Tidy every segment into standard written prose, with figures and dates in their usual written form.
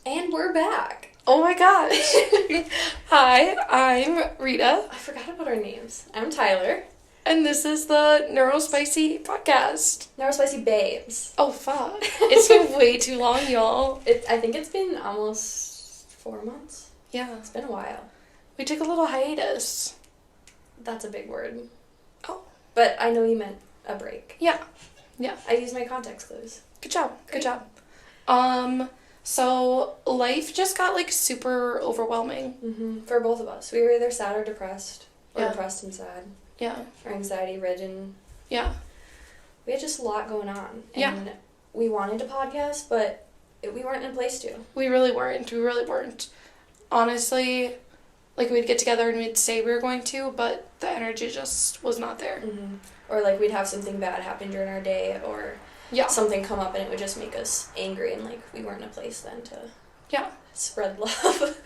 And we're back. Oh my gosh. Hi, I'm Rita. I forgot about our names. I'm Tyler. And this is the Neurospicy podcast. Neurospicy Babes. Oh, fuck. It's been way too long, y'all. I think it's been almost 4 months. Yeah. It's been a while. We took a little hiatus. That's a big word. Oh. But I know you meant a break. Yeah. Yeah. I used my context clues. Good job. Great. Good job. So life just got, super overwhelming. Mm-hmm. For both of us. We were either sad or depressed. Or Yeah. depressed and sad. Yeah. Or anxiety-ridden. Yeah. We had just a lot going on. Yeah. And we wanted to podcast, but we weren't in a place to. We really weren't. Honestly, we'd get together and we'd say we were going to, but the energy just was not there. Mm-hmm. Or, we'd have something bad happen during our day, or... Yeah. Something come up and it would just make us angry, and we weren't in a place then to spread love.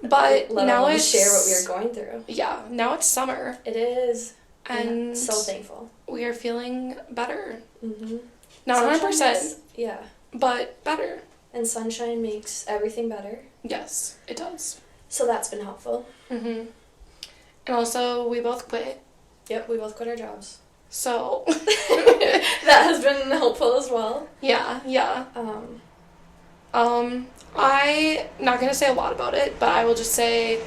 But let now alone it's share what we were going through. Yeah, now it's summer. It is. And so thankful. We are feeling better. Mm-hmm. Not 100%. Yeah. But better. And sunshine makes everything better. Yes, it does. So that's been helpful. Mm-hmm. And also, we both quit. Yep, we both quit our jobs. So that has been helpful as well. Yeah. I'm not gonna say a lot about it, but I will just say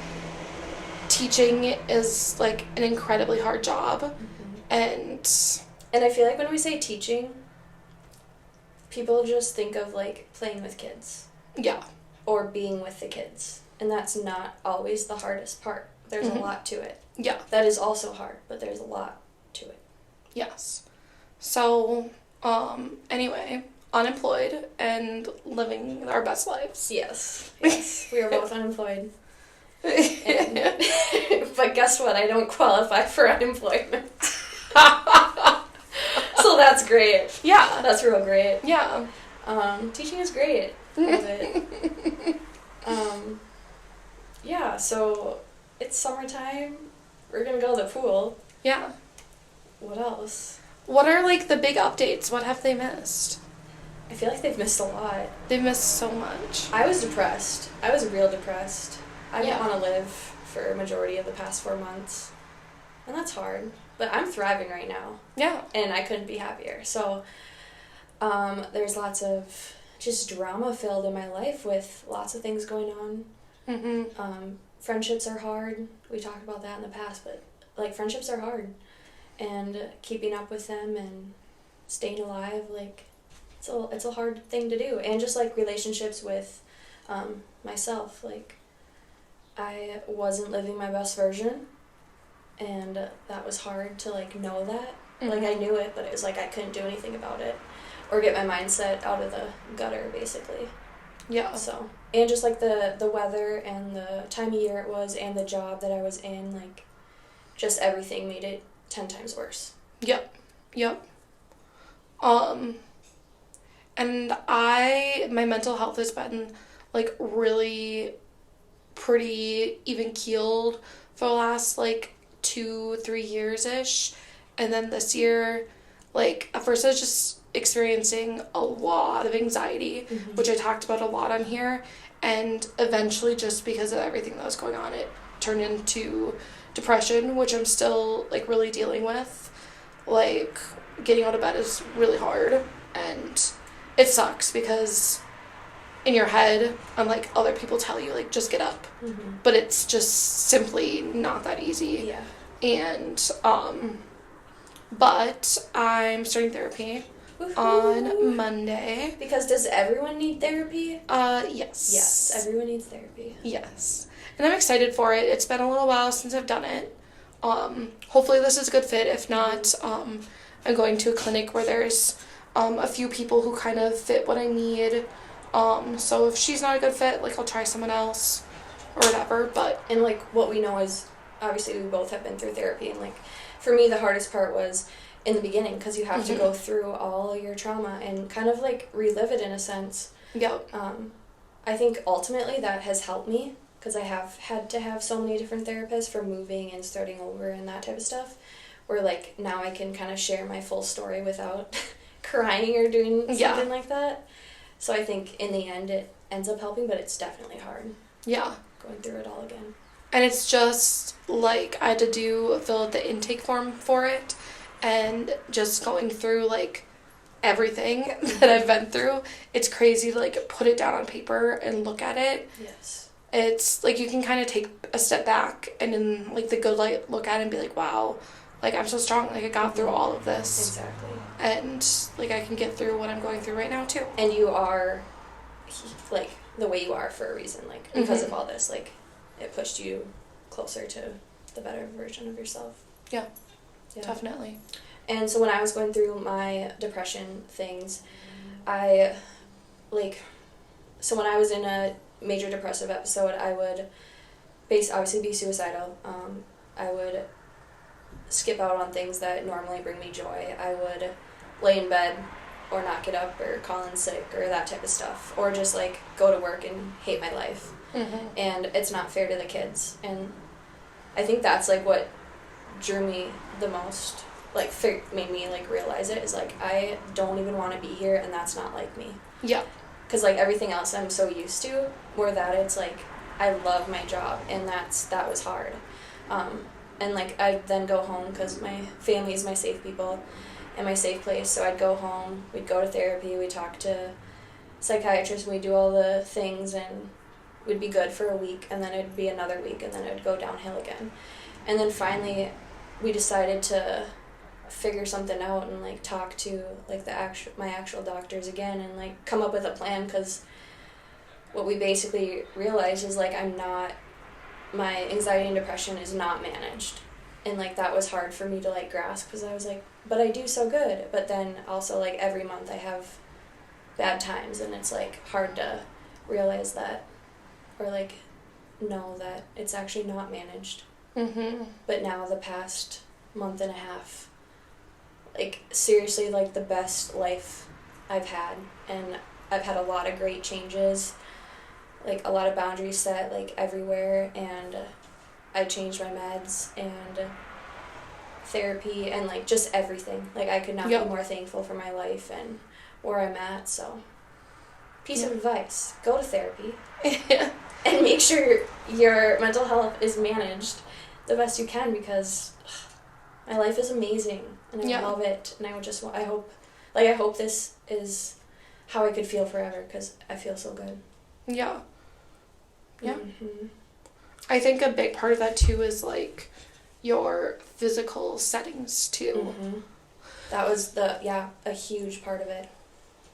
teaching is an incredibly hard job. Mm-hmm. And I feel like when we say teaching, people just think of playing with kids. Yeah. Or being with the kids. And that's not always the hardest part. There's a lot to it. Yeah. That is also hard, but there's a lot to it. Yes. So, anyway, unemployed and living our best lives. Yes. We are both unemployed. But guess what? I don't qualify for unemployment. So that's great. Yeah. That's real great. Yeah. Teaching is great. Love it. Yeah, so it's summertime. We're gonna go to the pool. Yeah. What else? What are, the big updates? What have they missed? I feel like they've missed a lot. They've missed so much. I was depressed. I was real depressed. I didn't Yeah. want to live for a majority of the past 4 months. And that's hard. But I'm thriving right now. Yeah. And I couldn't be happier. So, there's lots of just drama filled in my life with lots of things going on. Mm-hmm. Friendships are hard. We talked about that in the past, but friendships are hard. And keeping up with them and staying alive, it's a hard thing to do. And just relationships with myself. I wasn't living my best version, and that was hard to know that. Mm-hmm. I knew it, but it was I couldn't do anything about it or get my mindset out of the gutter, basically. Yeah. So, and just the weather and the time of year it was and the job that I was in, just everything made it 10 times worse. Yep. And my mental health has been really pretty even keeled for the last 2-3 years-ish. And then this year, at first I was just experiencing a lot of anxiety, Mm-hmm. which I talked about a lot on here. And eventually, just because of everything that was going on, it turned into depression, which I'm still really dealing with. Getting out of bed is really hard, and it sucks because in your head, unlike other people tell you, just get up. Mm-hmm. But it's just simply not that easy. Yeah. And, but I'm starting therapy Woohoo. on Monday. Because does everyone need therapy? Yes. Yes, everyone needs therapy. Yes. And I'm excited for it. It's been a little while since I've done it. Hopefully this is a good fit. If not, I'm going to a clinic where there's a few people who kind of fit what I need. So if she's not a good fit, I'll try someone else or whatever. But And what we know is, obviously we both have been through therapy, and for me the hardest part was in the beginning, because you have to go through all your trauma and kind of relive it in a sense. Yep. I think ultimately that has helped me, because I have had to have so many different therapists for moving and starting over and that type of stuff, where now I can kind of share my full story without crying or doing something like that. So I think in the end it ends up helping, but it's definitely hard Yeah. going through it all again. And it's just, like, I had to fill out the intake form for it, and just going through, like, everything that I've been through, it's crazy to, like, put it down on paper and look at it. Yes. It's, like, you can kind of take a step back and in, like, the good light look at it and be like, wow, like, I'm so strong, like, I got through all of this. Exactly. And, like, I can get through what I'm going through right now, too. And you are, like, the way you are for a reason, like, because of all this, like, it pushed you closer to the better version of yourself. Yeah. Definitely. And so when I was going through my depression things, so when I was in a major depressive episode, I would obviously be suicidal. I would skip out on things that normally bring me joy. I would lay in bed or not get up or call in sick or that type of stuff, or just, like, go to work and hate my life. And it's not fair to the kids. And I think that's, like, what drew me the most, like, made me, like, realize it, is, like, I don't even want to be here, and that's not like me. Yeah. Because, like, everything else I'm so used to, where that it's, like, I love my job, and that was hard. And, like, I'd then go home, because my family is my safe people and my safe place, so I'd go home, we'd go to therapy, we'd talk to psychiatrists, we'd do all the things, and we'd be good for a week, and then it'd be another week, and then it would go downhill again. And then finally, we decided to figure something out and, like, talk to, like, my actual doctors again, and, like, come up with a plan, because what we basically realized is, like, my anxiety and depression is not managed. And, like, that was hard for me to, like, grasp, because I was like, but I do so good. But then also, like, every month I have bad times, and it's, like, hard to realize that, or, like, know that it's actually not managed. But now, the past month and a half, like, seriously, like, the best life I've had, and I've had a lot of great changes, like, a lot of boundaries set, like, everywhere, and I changed my meds, and therapy, and, like, just everything. Like, I could not be more thankful for my life and where I'm at. So, piece of advice: go to therapy. And make sure your mental health is managed the best you can, because my life is amazing, and I love it, and I hope this is how I could feel forever, because I feel so good. Yeah. I think a big part of that too is, like, your physical settings too. That was a huge part of it.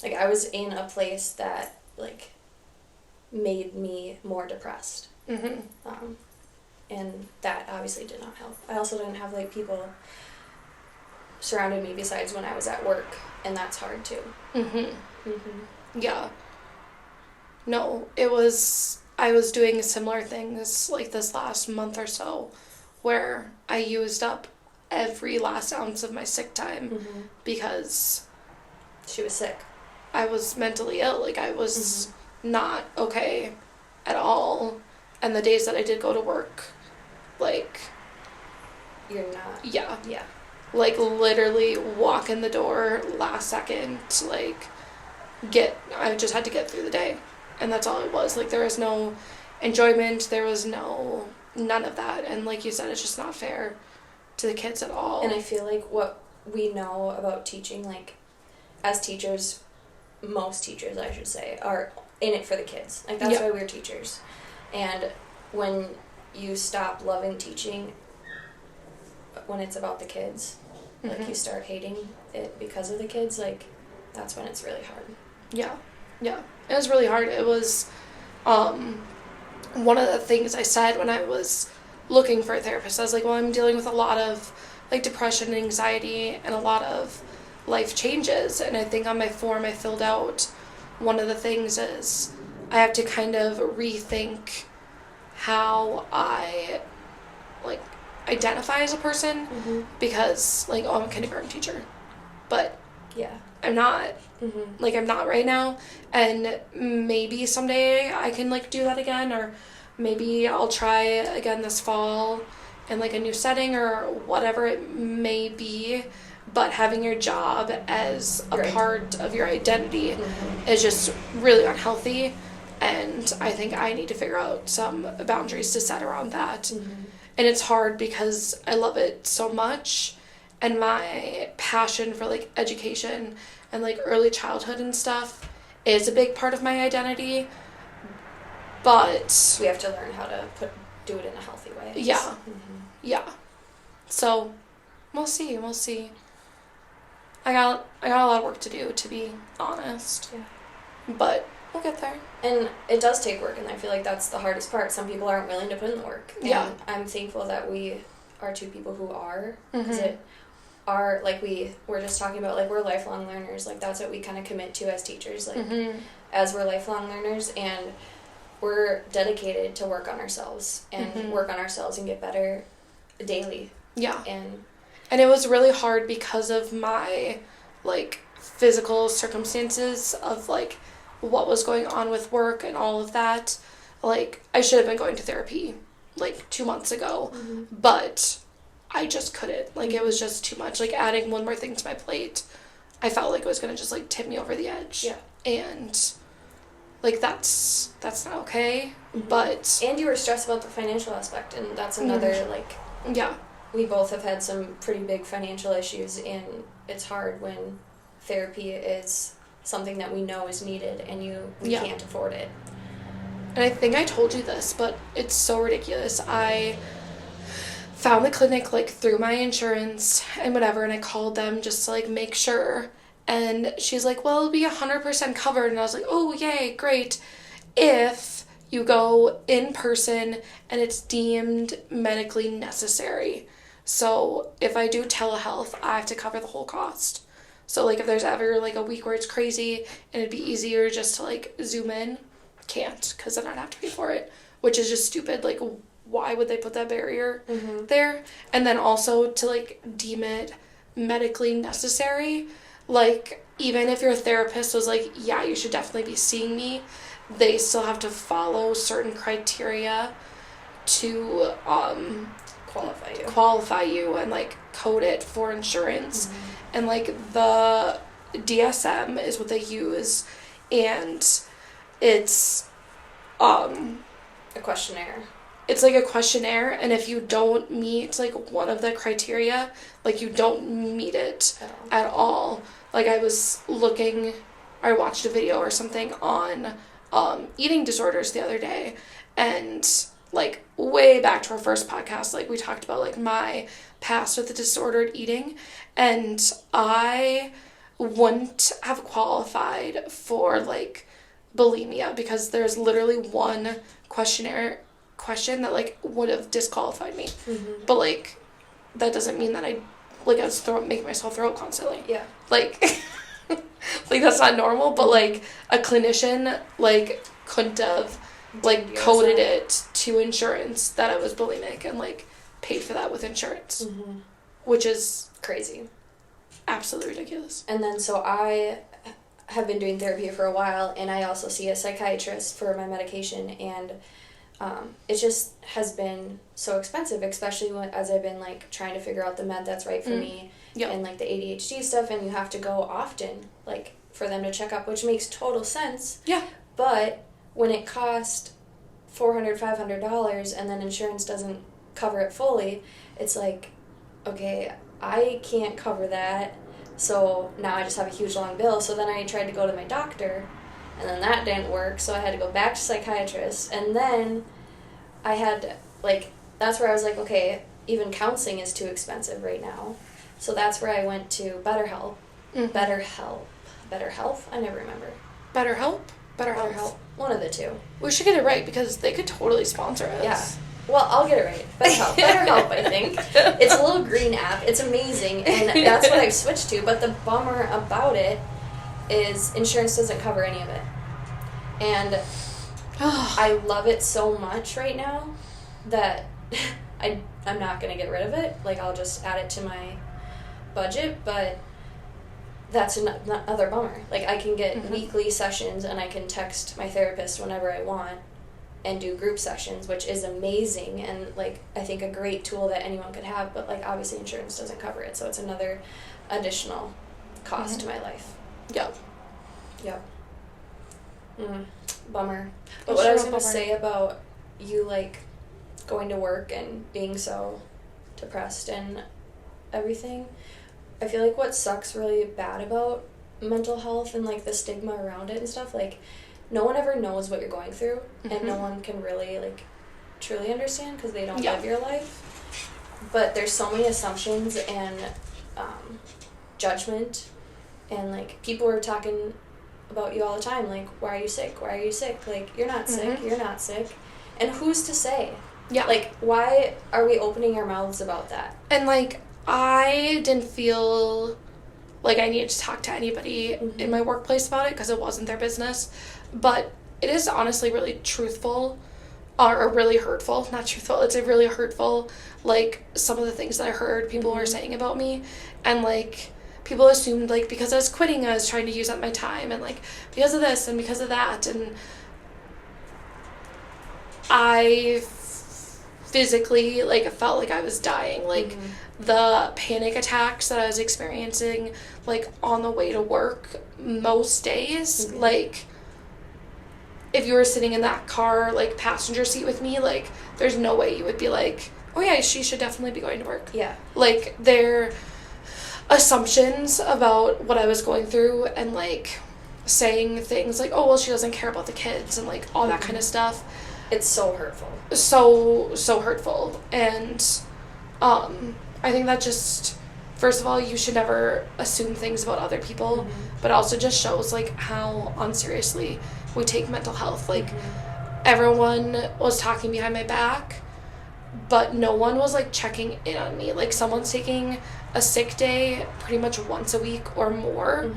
Like, I was in a place that, like, made me more depressed. And that obviously did not help. I also didn't have, like, people surrounding me besides when I was at work, and that's hard too. Yeah. No, I was doing similar things, like, this last month or so, where I used up every last ounce of my sick time because she was sick. I was mentally ill. Like, I was not okay at all. And the days that I did go to work, like... You're not. Yeah. Yeah. Like, literally walk in the door last second, like, I just had to get through the day. And that's all it was. Like, there was no enjoyment. There was none of that. And like you said, it's just not fair to the kids at all. And I feel like what we know about teaching, like, as teachers, most teachers, I should say, are in it for the kids. Like, that's why we're teachers. And when you stop loving teaching, when it's about the kids, like, you start hating it because of the kids, like, that's when it's really hard. Yeah. It was really hard. It was, one of the things I said when I was looking for a therapist, I was like, well, I'm dealing with a lot of, like, depression and anxiety and a lot of life changes. And I think on my form I filled out, one of the things is I have to kind of rethink how I, like, identify as a person, because, like, I'm a kindergarten teacher, but I'm not. Like, I'm not right now, and maybe someday I can, like, do that again, or maybe I'll try again this fall in, like, a new setting or whatever it may be, but having your job as a Right. part of your identity Mm-hmm. is just really unhealthy, and I think I need to figure out some boundaries to set around that. Mm-hmm. And it's hard because I love it so much, and my passion for like education and like early childhood and stuff is a big part of my identity, but We have to learn how to do it in a healthy way. yeah. Mm-hmm. Yeah. So, we'll see. I got a lot of work to do, to be honest. Yeah. But we'll get there. And it does take work, and I feel like that's the hardest part. Some people aren't willing to put in the work. And Yeah. I'm thankful that we are two people who are. Because Mhm. it are, like we were just talking about, like we're lifelong learners. Like that's what we kind of commit to as teachers. Like Mhm. as we're lifelong learners, and we're dedicated to work on ourselves and Mhm. work on ourselves and get better daily. Yeah. And it was really hard because of my like physical circumstances of like what was going on with work and all of that. Like I should have been going to therapy like 2 months ago, but I just couldn't. Like it was just too much. Like adding one more thing to my plate, I felt like it was gonna just like tip me over the edge. Yeah. And like that's not okay. But And you were stressed about the financial aspect, and that's another like yeah. we both have had some pretty big financial issues, and it's hard when therapy is something that we know is needed and we Yeah. can't afford it. And I think I told you this, but it's so ridiculous. I found the clinic like through my insurance and whatever, and I called them just to like make sure. And she's like, well, it'll be 100% covered. And I was like, oh, yay, great. If you go in person and it's deemed medically necessary. So if I do telehealth, I have to cover the whole cost. So like if there's ever like a week where it's crazy and it'd be easier just to like Zoom in, can't, because then I'd have to pay for it, which is just stupid. Like why would they put that barrier there? And then also to like deem it medically necessary, like even if your therapist was like, yeah, you should definitely be seeing me, they still have to follow certain criteria to qualify you and like code it for insurance. And like the DSM is what they use, and it's A questionnaire. it's like a questionnaire, and if you don't meet like one of the criteria, like you don't meet it at all. Like I watched a video or something on eating disorders the other day, and like way back to our first podcast, like we talked about like my past with the disordered eating, and I wouldn't have qualified for like bulimia because there's literally one question that like would have disqualified me. But like that doesn't mean that I was making myself throw up constantly. Yeah. Like like that's not normal, but like a clinician like couldn't have like coded it to insurance that I was bulimic and like paid for that with insurance, which is Crazy. absolutely ridiculous. And then so I have been doing therapy for a while, and I also see a psychiatrist for my medication, and it just has been so expensive, especially as I've been like trying to figure out the med that's right for me. Yep. And like the ADHD stuff, and you have to go often like for them to check up, which makes total sense. Yeah. But when it costs $400-$500 and then insurance doesn't cover it fully, it's like, okay, I can't cover that, so now I just have a huge long bill. So then I tried to go to my doctor, and then that didn't work, so I had to go back to psychiatrist, and then I had like, that's where I was like, okay, even counseling is too expensive right now. So that's where I went to BetterHelp. BetterHelp? I never remember. BetterHelp. One of the two. We should get it right because they could totally sponsor us. Yeah. Well, I'll get it right. BetterHelp, I think. It's a little green app. It's amazing, and that's what I've switched to. But the bummer about it is insurance doesn't cover any of it. And I love it so much right now that I'm not going to get rid of it. Like, I'll just add it to my budget, but that's another bummer. Like, I can get weekly sessions, and I can text my therapist whenever I want, and do group sessions, which is amazing and like I think a great tool that anyone could have, but like obviously insurance doesn't cover it, so it's another additional cost to my life. Yep. Bummer. But what I was gonna say about you like going to work and being so depressed and everything, I feel like what sucks really bad about mental health and like the stigma around it and stuff, like no one ever knows what you're going through, and no one can really like truly understand because they don't live your life. But there's so many assumptions and judgment, and like people are talking about you all the time, like, why are you sick, like, you're not sick, you're not sick, and who's to say? Like, why are we opening our mouths about that? And like I didn't feel like I needed to talk to anybody in my workplace about it because it wasn't their business, but it is honestly really truthful, or really hurtful, not truthful, it's a really hurtful, like, some of the things that I heard people were saying about me, and like people assumed like because I was quitting I was trying to use up my time, and like because of this and because of that, and I physically like felt like I was dying, like the panic attacks that I was experiencing like on the way to work most days, like if you were sitting in that car like passenger seat with me, like there's no way you would be like, oh yeah, she should definitely be going to work. Like their assumptions about what I was going through, and like saying things like, oh well, she doesn't care about the kids, and like all that kind of stuff. It's so hurtful. So hurtful. And I think that just, first of all, you should never assume things about other people, but also just shows like how unseriously we take mental health. Like everyone was talking behind my back, but no one was like checking in on me. Like someone's taking a sick day pretty much once a week or more,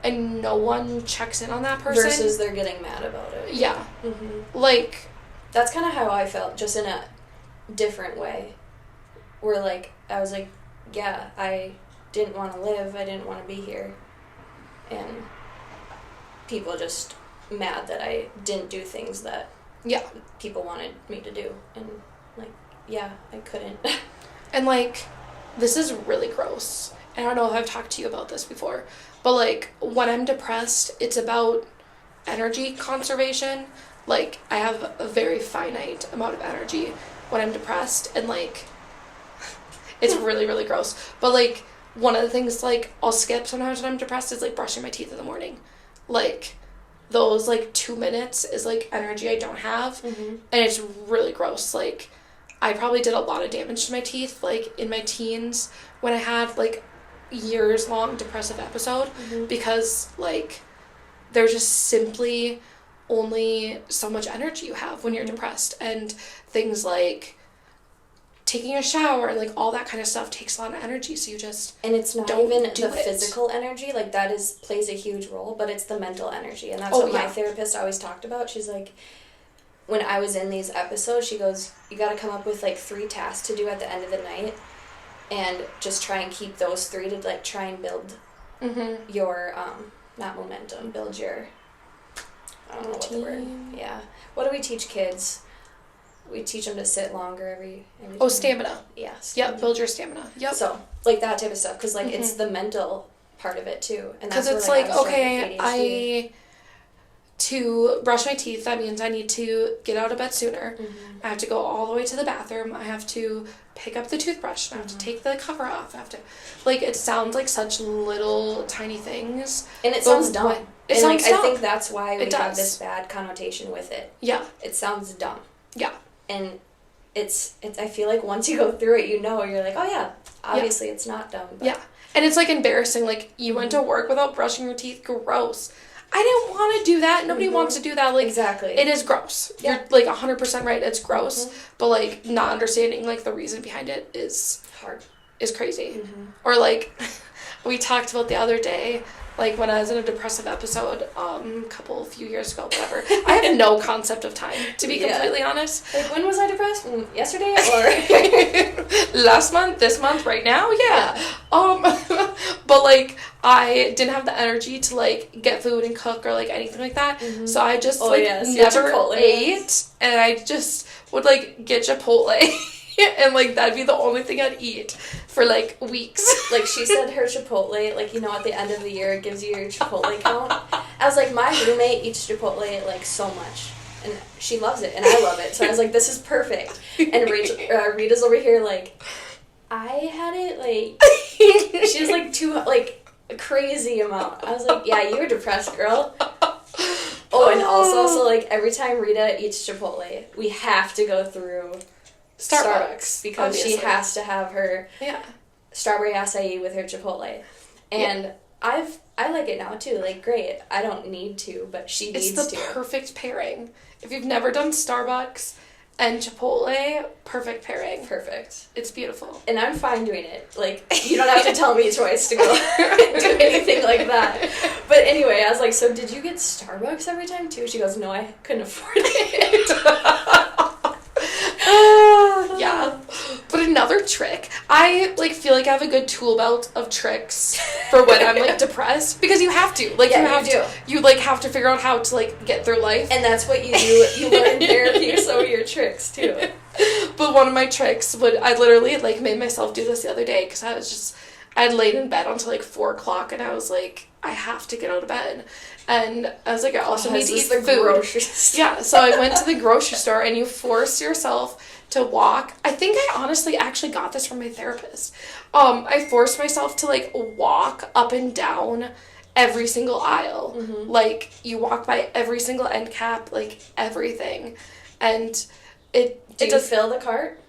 and no one checks in on that person. Versus they're getting mad about it. Yeah. Like, that's kind of how I felt, just in a different way. Where like I was like, yeah, I didn't want to live, I didn't want to be here, and people just mad that I didn't do things that people wanted me to do, and like, yeah, I couldn't. And like, this is really gross, and I don't know if I've talked to you about this before, but like when I'm depressed, it's about energy conservation. Like I have a very finite amount of energy when I'm depressed, and like it's really, really gross. But like one of the things like I'll skip sometimes when I'm depressed is like brushing my teeth in the morning. Like those like 2 minutes is like energy I don't have, and it's really gross. Like I probably did a lot of damage to my teeth like in my teens when I had like years long depressive episode, because like there's just simply only so much energy you have when you're depressed, and things like taking a shower and like all that kind of stuff takes a lot of energy, so you just and it's not even the physical energy, like that plays a huge role, but it's the mental energy, and that's what my therapist always talked about. She's like, when I was in these episodes, she goes, you got to come up with like 3 tasks to do at the end of the night, and just try and keep those 3 to like try and build your not momentum, build your I don't know what the word. Yeah. What do we teach kids? We teach them to sit longer every time. Stamina. Yeah. Yep, build your stamina. Yep. So, like that type of stuff, because like it's the mental part of it too, and that's because it's where, like okay, to brush my teeth, that means I need to get out of bed sooner. I have to go all the way to the bathroom. I have to pick up the toothbrush. I have to take the cover off. I have to, like, it sounds like such little tiny things. And it sounds dumb. It sounds dumb. I think that's why we have this bad connotation with it. Yeah. It sounds dumb. Yeah. And it's I feel like once you go through it, you're like, oh yeah, obviously it's not dumb. But. Yeah. And it's like embarrassing. Like, you went to work without brushing your teeth. Gross. I didn't want to do that. Nobody wants to do that. Like, exactly. It is gross. Yeah. You're, like, 100% right. It's gross. But, like, not understanding, like, the reason behind it is hard. Is crazy. Or, like, we talked about the other day, like, when I was in a depressive episode, few years ago, whatever. I have no concept of time, to be completely honest. Like, when was I depressed? Yesterday? Or last month? This month? Right now? Yeah. But, like, I didn't have the energy to, like, get food and cook or, like, anything like that. Mhm. So I just, yes, never Chipotle ate. And I just would, like, get Chipotle. And, like, that'd be the only thing I'd eat for, like, weeks. Like, she said her Chipotle, like, you know, at the end of the year, it gives you your Chipotle count. I was like, my roommate eats Chipotle, like, so much. And she loves it, and I love it. So I was like, this is perfect. And Rita's over here, like, I had it, like, she was, like, a crazy amount. I was like, yeah, you were depressed, girl. Oh, and also, so, like, every time Rita eats Chipotle, we have to go through Starbucks because obviously. she has to have her strawberry acai with her Chipotle. And I like it now, too. Like, great. I don't need to, but she needs to. It's the perfect pairing. If you've never done Starbucks and Chipotle, perfect pairing. Perfect. It's beautiful. And I'm fine doing it. Like, you don't have to tell me twice to go do anything like that. But anyway, I was like, so did you get Starbucks every time, too? She goes, no, I couldn't afford it. Yeah. But another trick, I, like, feel like I have a good tool belt of tricks for when I'm, like, depressed. Because you have to. Like, you like, have to figure out how to, like, get through life. And that's what you do. You learn therapy, so your tricks, too. But one of my tricks I literally, like, made myself do this the other day because I'd laid in bed until, like, 4 o'clock, and I was like, I have to get out of bed. And I was like, I also need to eat food. Grocery store. Yeah, so I went to the grocery store, and you force yourself to walk. I think I honestly actually got this from my therapist. I forced myself to, like, walk up and down every single aisle. Mm-hmm. Like, you walk by every single end cap, like, everything. And Do you fill the cart?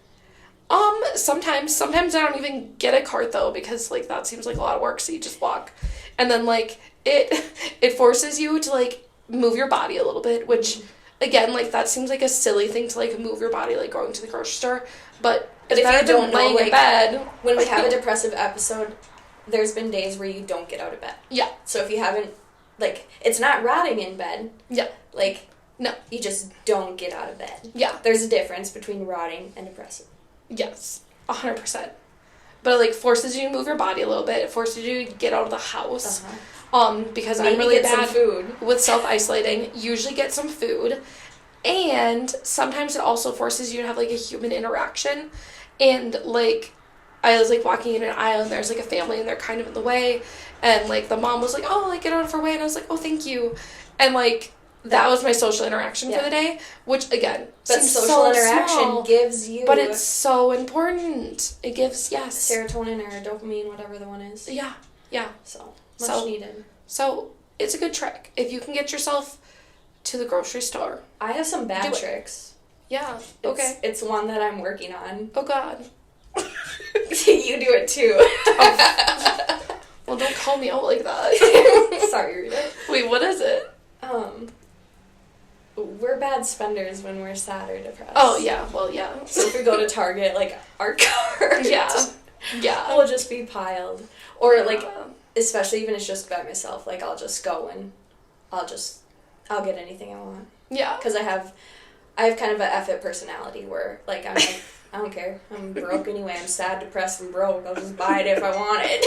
Sometimes I don't even get a cart though because like that seems like a lot of work, so you just walk. And then like it forces you to like move your body a little bit, which again, like that seems like a silly thing to like move your body like going to the grocery store, but it's if better you don't than laying know, in bed. When we have a depressive episode, there's been days where you don't get out of bed. Yeah. So if you haven't, like, it's not rotting in bed. Yeah. Like, no. You just don't get out of bed. Yeah. There's a difference between rotting and depressive. Yes. 100%. But it, like, forces you to move your body a little bit. It forces you to get out of the house. Because maybe I'm really get bad some food. with self-isolating. Usually get some food. And sometimes it also forces you to have, like, a human interaction. And, like, I was, like, walking in an aisle, and there's, like, a family, and they're kind of in the way. And, like, the mom was like, oh, like, get out of her way. And I was like, oh, thank you. And, like, that was my social interaction for the day. Which, again, but seems social so interaction small, gives you... But it's so important. It gives, serotonin or dopamine, whatever the one is. Yeah. So, much needed. So, it's a good trick. If you can get yourself to the grocery store. I have some bad tricks. Yeah, okay. It's one that I'm working on. Oh, God. You do it, too. Oh. Well, don't call me out like that. Sorry, Rita. Wait, what is it? We're bad spenders when we're sad or depressed. Oh, yeah. Well, yeah. So if we go to Target, like, our cart will just be piled. Or, like, especially even if it's just by myself, like, I'll just go and I'll get anything I want. Yeah. Because I have kind of a F it personality where, like, I'm like, I don't care. I'm broke anyway. I'm sad, depressed, and broke. I'll just buy it if I want it.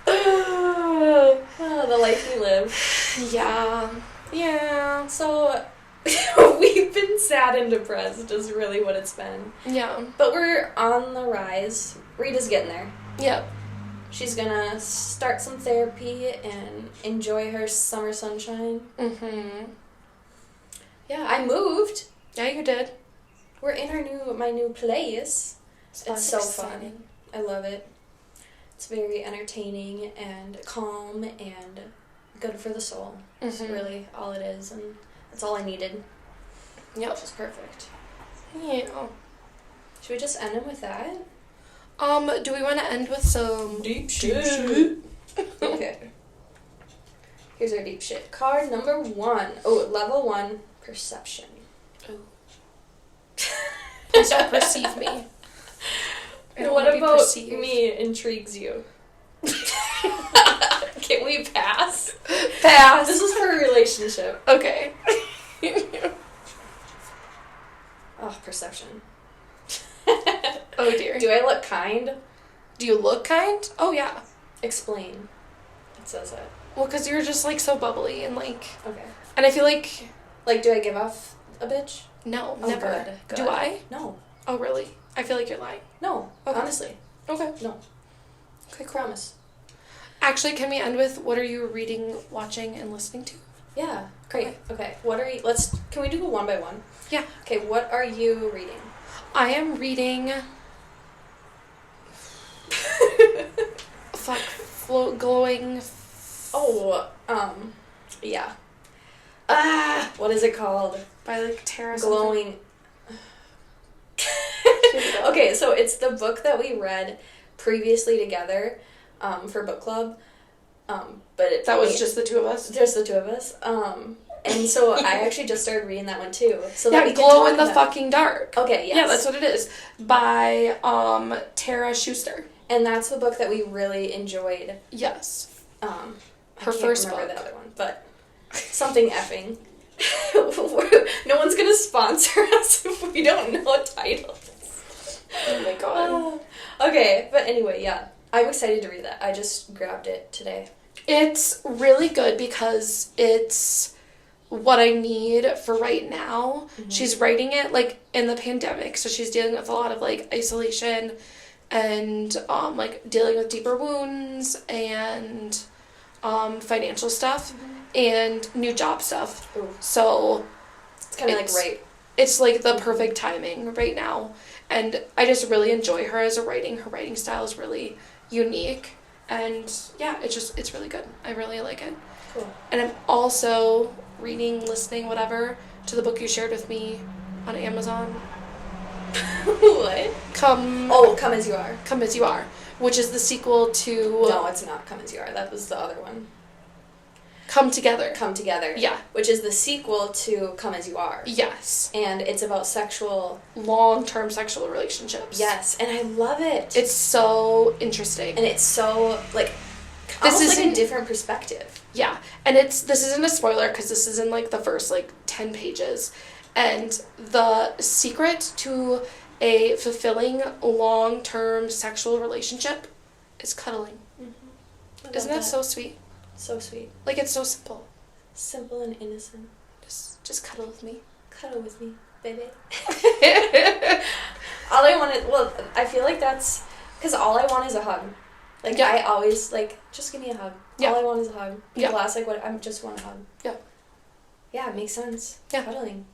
Oh, the life we live. Yeah. So, we've been sad and depressed is really what it's been. Yeah. But we're on the rise. Rita's getting there. Yep. She's gonna start some therapy and enjoy her summer sunshine. Mm-hmm. Yeah, I moved. Yeah, you did. We're in my new place. It's so exciting. fun. I love it. It's very entertaining and calm and good for the soul. It's really all it is, and that's all I needed. Yep. Which is perfect. Yeah. Should we just end it with that? Do we want to end with some deep shit? Okay. Here's our deep shit. Card number 1. Oh, level 1, perception. Oh. Please don't perceive me. What about me intrigues you? Can we pass? Pass. This is for a relationship. Okay. Oh, perception. Oh dear. Do I look kind? Do you look kind? Oh yeah. Explain. It says it. Well, because you're just, like, so bubbly and, like... Okay. And I feel like... Like, do I give off a bitch? No, Oh, never. good. Do I? No. Oh, really? I feel like you're lying. No. Okay. Honestly. Okay. No. Okay, cool. Promise. Actually, can we end with what are you reading, watching, and listening to? Yeah. Great. Okay. What are you... Can we do a one by one? Yeah. Okay, what are you reading? I am reading... glowing... Oh, yeah. What is it called? By, like, Tara Glowing... Okay, so it's the book that we read previously together, for book club, but That was just the two of us? Just the two of us, and so I actually just started reading that one too. So yeah, that we can Glow talk in the about. Fucking Dark. Okay, yes. Yeah, that's what it is. By, Tara Schuster. And that's the book that we really enjoyed. Yes. I Her can't first remember book. the other one, but something effing. No one's gonna sponsor us if we don't know titles. Oh my god. Okay, but anyway, yeah. I'm excited to read that. I just grabbed it today. It's really good because it's what I need for right now. Mm-hmm. She's writing it, like, in the pandemic, so she's dealing with a lot of, like, isolation and, like, dealing with deeper wounds and, financial stuff and new job stuff. Ooh. So... It's kind of like right. It's, like, the perfect timing right now. And I just really enjoy her as a writing. Her writing style is really unique. And, yeah, it's really good. I really like it. Cool. And I'm also reading, listening, whatever, to the book you shared with me on Amazon. What? Come As You Are. Come As You Are, which is the sequel to... No, it's not Come As You Are. That was the other one. Come Together. Come Together. Yeah. Which is the sequel to Come As You Are. Yes. And it's about long-term sexual relationships. Yes, and I love it. It's so interesting. And it's so, like, This almost like isn't- a different perspective. Yeah, and this isn't a spoiler because this is in, like, the first, like, 10 pages. And the secret to a fulfilling long-term sexual relationship is cuddling. Mm-hmm. Isn't that so sweet? So sweet. Like, it's so simple. Simple and innocent. Just cuddle with me. Cuddle with me, baby. All I want is, well, I feel like that's, because all I want is a hug. Like, Yeah. I always, like, just give me a hug. Yeah. All I want is a hug. Yeah. People ask, like, what, I just want a hug. Yeah. Yeah, it makes sense. Yeah. Cuddling.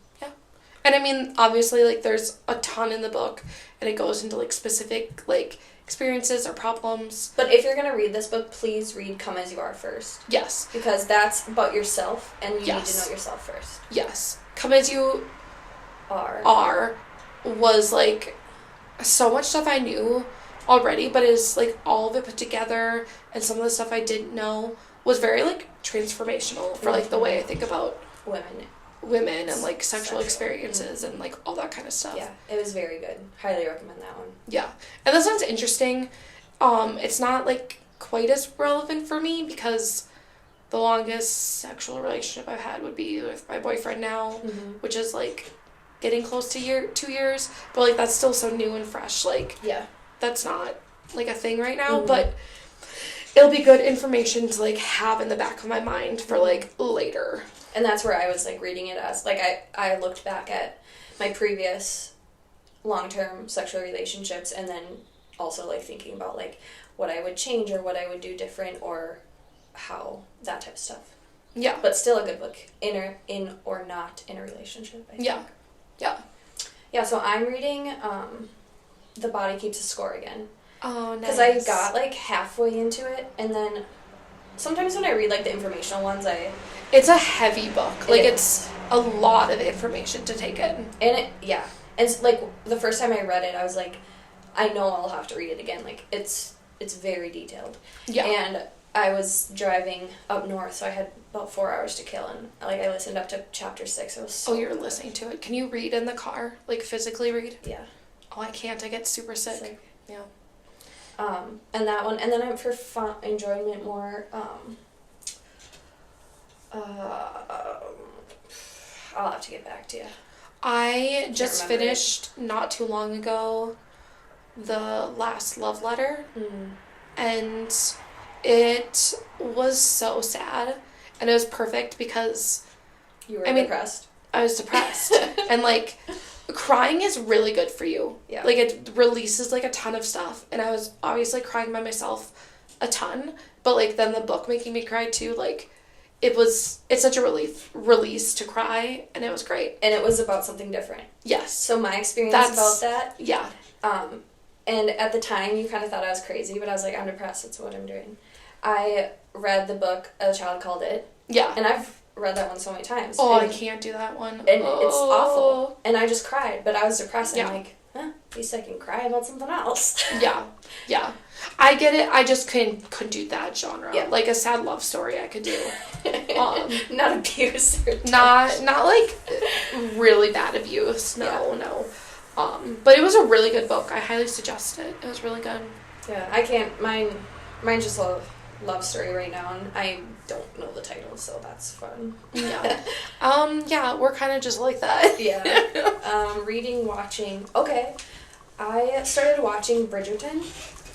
And I mean, obviously, like, there's a ton in the book, and it goes into, like, specific, like, experiences or problems. But if you're going to read this book, please read Come As You Are first. Yes. Because that's about yourself, and you need Yes. to know yourself first. Yes. Come As You Are. Was, like, so much stuff I knew already, but is, like, all of it put together, and some of the stuff I didn't know was very, like, transformational for, like, the way I think about women and, like, sexual experiences and, like, all that kind of stuff. Yeah, it was very good. Highly recommend that one. Yeah. And this one's interesting. It's not, like, quite as relevant for me because the longest sexual relationship I've had would be with my boyfriend now, which is, like, getting close to 2 years. But, like, that's still so new and fresh. Like, yeah, that's not, like, a thing right now. But it'll be good information to, like, have in the back of my mind for, like, later. And that's where I was, like, reading it as, like, I looked back at my previous long-term sexual relationships and then also, like, thinking about, like, what I would change or what I would do different or how, that type of stuff. Yeah. But still a good book, in or not in a relationship, I think. Yeah. Yeah. Yeah, so I'm reading The Body Keeps a Score again. Oh, nice. Because I got, like, halfway into it, and then sometimes when I read, like, the informational ones, It's a heavy book. Like, It it's a lot of information to take in. And it, yeah. And, like, the first time I read it, I was like, I know I'll have to read it again. Like, it's very detailed. Yeah. And I was driving up north, so I had about 4 hours to kill, and, like, I listened up to chapter 6. It was so you're good. listening to it. Can you read in the car? Like, physically read? Yeah. Oh, I can't. I get super sick. Yeah. And that one, and then I'm for fun enjoyment more, I'll have to get back to you. I just remember it. finished, not too long ago, The Last Love Letter. And It was so sad, and it was perfect because You were I mean, depressed. I was depressed. And, like, crying is really good for you. Yeah. Like, it releases, like, a ton of stuff. And I was obviously crying by myself a ton. But, like, then the book making me cry, too. Like, it's such a release to cry. And it was great. And it was about something different. Yes. So my experience about that. Yeah. And at the time, you kind of thought I was crazy. But I was like, I'm depressed. That's what I'm doing. I read the book A Child Called It. Yeah. And I've read that one so many times. Oh, and, I can't do that one. And it's awful. And I just cried, but I was depressed. Yeah. I'm like, at least I can cry about something else. Yeah. I get it. I just couldn't do that genre. Yeah. Like a sad love story I could do. Not abuse. Not like really bad abuse. No. But it was a really good book. I highly suggest it. It was really good. Yeah, I can't. Mine's just a love story right now, and I don't know the title, so that's fun. Yeah. Yeah, we're kind of just like that. Yeah. Reading, watching. Okay. I started watching Bridgerton.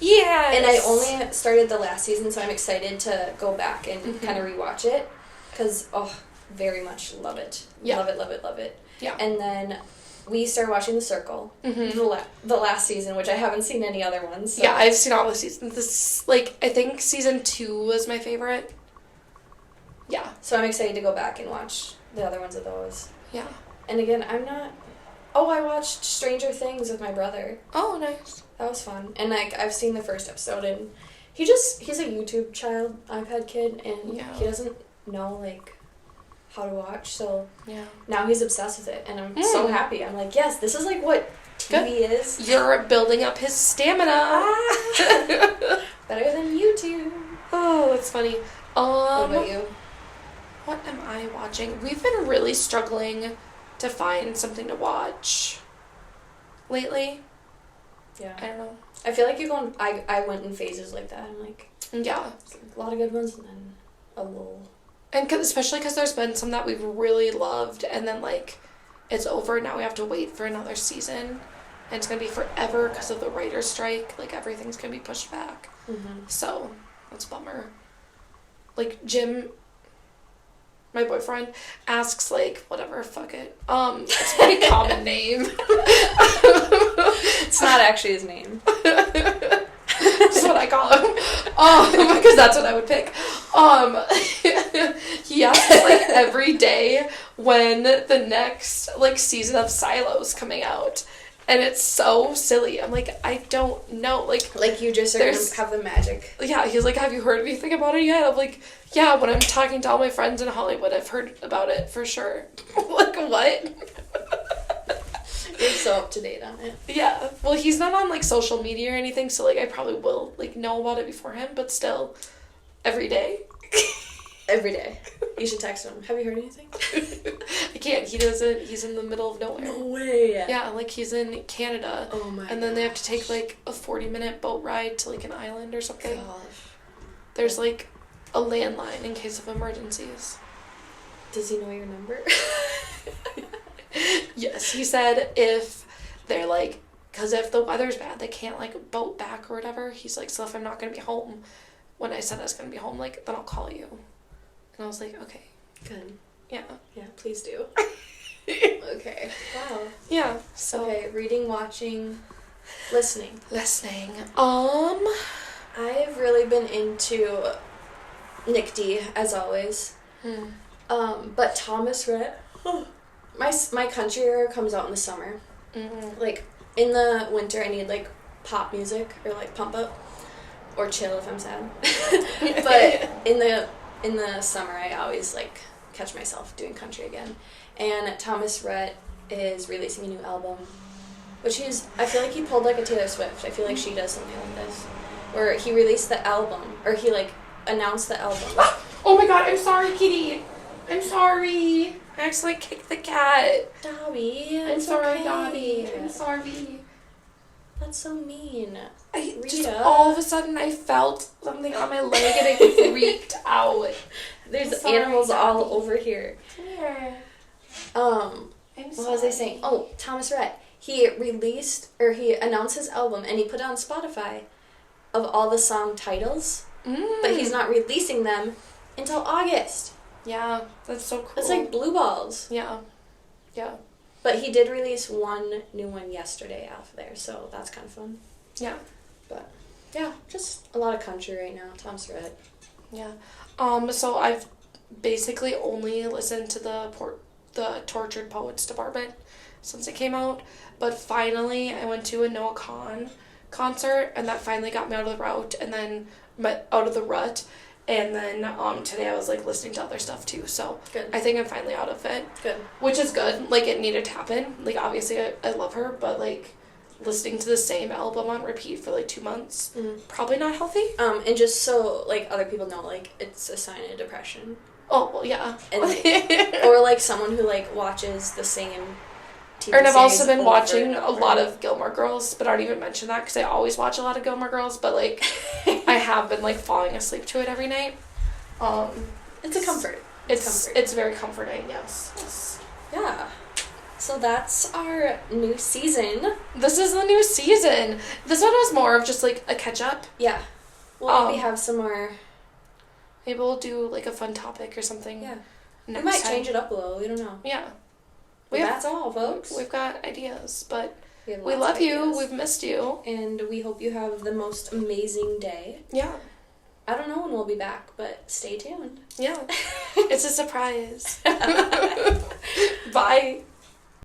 Yeah. And I only started the last season, so I'm excited to go back and kind of rewatch it. Because, very much love it. Yeah. Love it. Yeah. And then we started watching The Circle, the last season, which I haven't seen any other ones. So. Yeah, I've seen all the seasons. This, like, I think season 2 was my favorite. Yeah. So I'm excited to go back and watch the other ones of those. Yeah. And again, I'm not... Oh, I watched Stranger Things with my brother. Oh, nice. That was fun. And, like, I've seen the first episode, and he's a YouTube child, iPad kid, and he doesn't know, like, how to watch, so now he's obsessed with it, and I'm so happy. I'm like, yes, this is, like, what TV is. You're building up his stamina. Better than YouTube. Oh, that's funny. What about you? What am I watching? We've been really struggling to find something to watch lately. Yeah. I don't know. I feel like I went in phases like that. I'm like, yeah, a lot of good ones, and then a lull. And especially because there's been some that we've really loved, and then, like, it's over, now we have to wait for another season, and it's going to be forever because of the writer's strike. Like, everything's going to be pushed back. So, that's a bummer. Like, Jim, my boyfriend, asks, like, whatever, fuck it. It's a pretty common name. It's not actually his name. That's what I call him. Because that's what I would pick. He asks, like, every day when the next, like, season of Silo's coming out. And it's so silly. I'm like, I don't know. Like you just are going to have the magic. Yeah, he's like, have you heard anything about it yet? I'm like, yeah, when I'm talking to all my friends in Hollywood, I've heard about it for sure. Like, what? You're so up to date on it. Yeah. Well, he's not on, like, social media or anything, so, like, I probably will, like, know about it before him, but still, every day. Every day. You should text him. Have you heard anything? I can't. He doesn't. He's in the middle of nowhere. No way. Yeah, like, he's in Canada. Oh my And then they have to take, like, a 40-minute boat ride to, like, an island or something. Gosh. There's, like, a landline in case of emergencies. Does he know your number? Yes, he said if they're, like, because if the weather's bad, they can't, like, boat back or whatever. He's like, so if I'm not going to be home when I said I was going to be home, like, then I'll call you. And I was like, okay. Good. Yeah. Yeah, please do. Okay. Wow. Yeah, so. Okay, reading, watching, listening. Listening. I've really been into Nick D, as always. But Thomas Rhett, my country era comes out in the summer. Like, in the winter, I need, like, pop music, or, like, pump up, or chill if I'm sad. But in the summer, I always, like, catch myself doing country again. And Thomas Rhett is releasing a new album, which I feel like he pulled, like, a Taylor Swift. I feel like she does something like this, where he released the album, or he, like, announced the album. Oh my god, I'm sorry, kitty. I'm sorry. I accidentally kicked the cat. Dobby, I'm sorry, Dobby. I'm sorry. That's so mean. Just all of a sudden I felt something on my leg and I freaked out. There's animals all over here. Come here. What was I saying? Oh, Thomas Rhett. He announced his album and he put it on Spotify of all the song titles. but he's not releasing them until August. Yeah, that's so cool. It's like blue balls. Yeah. Yeah. But he did release one new one yesterday off of there, so that's kind of fun. Yeah. But, yeah, just a lot of country right now. Tom Skerritt. Yeah. So I've basically only listened to the Tortured Poets Department since it came out, but finally I went to a Noah Kahan concert, and that finally got me out of the rut, and then today I was like listening to other stuff too, so Good. I think I'm finally out of it. Good. Which is good. Like, it needed to happen. Like, obviously I love her, but like listening to the same album on repeat for like 2 months, probably not healthy. And just so like other people know, like it's a sign of depression. Oh well, yeah. And, or like someone who like watches the same TV And I've also series been over watching and a over. lot of Gilmore Girls, but I don't even mention that because I always watch a lot of Gilmore Girls, but like I have been like falling asleep to it every night. It's a comfort. It's very comforting. Yes. Yeah. So that's our new season. This is the new season. This one was more of just like a catch up. Yeah. We'll maybe have some more. Maybe we'll do like a fun topic or something. Yeah. Next We might time. change it up a little. We don't know. Yeah. But that's all, folks. We've got ideas, but have we lots love of you. ideas. We've missed you. And we hope you have the most amazing day. Yeah. I don't know when we'll be back, but stay tuned. Yeah. It's a surprise. Bye.